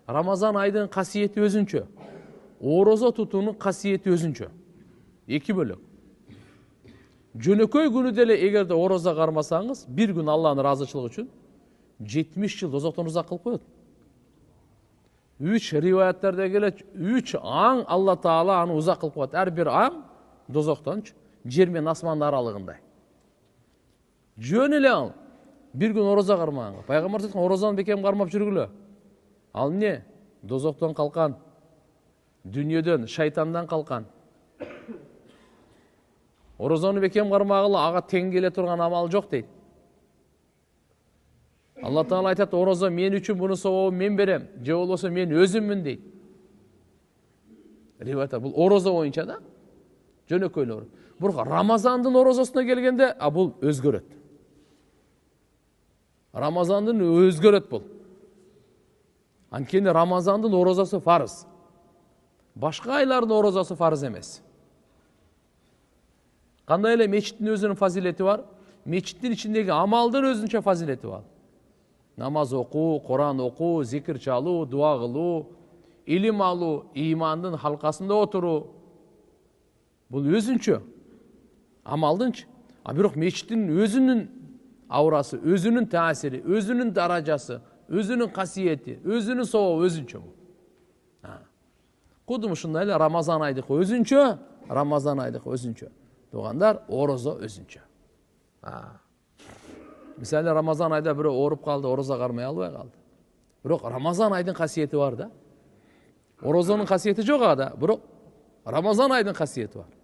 Рамазан айдын касиети өзүнчө. Орозо тутуунун касиети өзүнчө. Эки бөлөк. Жөнөкөй күнү деле эгерде орозо кармасаңыз, бир күн Алланын ыраазычылыгы үчүн 70 жыл дозоктон узак кылып коет. 3 риваяттарда келет, 3 аң Алла Таала аны узак кылып коет. Ар бир аң дозоктон жер менен асмандын аралыгындай. Жөн эле ал. Бир күн орозо кармаган. Пайгамбар айтқан орозону бекем кармап жүргүлө. Ал эмне? Дозоктон калкан, дүйнөдөн, шайтандан калкан. Орозону бекем кармагыла ага тең келе турган амал жок дейт. Алла Таала айтат, орозо мен үчүн буну сообун мен берем, же болбосо мен өзүммүн дейт. Риваятта бул орозо боюнча да, жөнөкөйлөр. Бирок Рамазандын орозосуна келгенде, бул өзгөрөт. Рамазандын өзгөрөт бул. Анткени Рамазандын орозосу фарыз. Башка айлардын орозосу фарыз эмес. Кандай эле мечиттин өзүнүн фазилети бар, мечиттин ичиндеги амалдын өзүнчө фазилети бар. Намаз окуу, Куран окуу, зикир чалуу, дуа кылуу, илим алуу, имандын халкасында отуруу. Бул өзүнчө амалдынчы. Бирок мечиттин өзүнүн аурасы, өзүнүн таасири, өзүнүн даражасы, өзүнүн касиети, өзүнүн сообу өзүнчө. Кудум ушундай эле Рамазан айдыкы өзүнчө, Рамазан айдыкы өзүнчө. Тугандар, орозо өзүнчө. Мисалы Рамазан айда бирөө ооруп калды, орозо кармай албай калды. Бирок Рамазан айдын касиети бар да. Орозонун касиети жок ада, бирок Рамазан айдын касиети бар.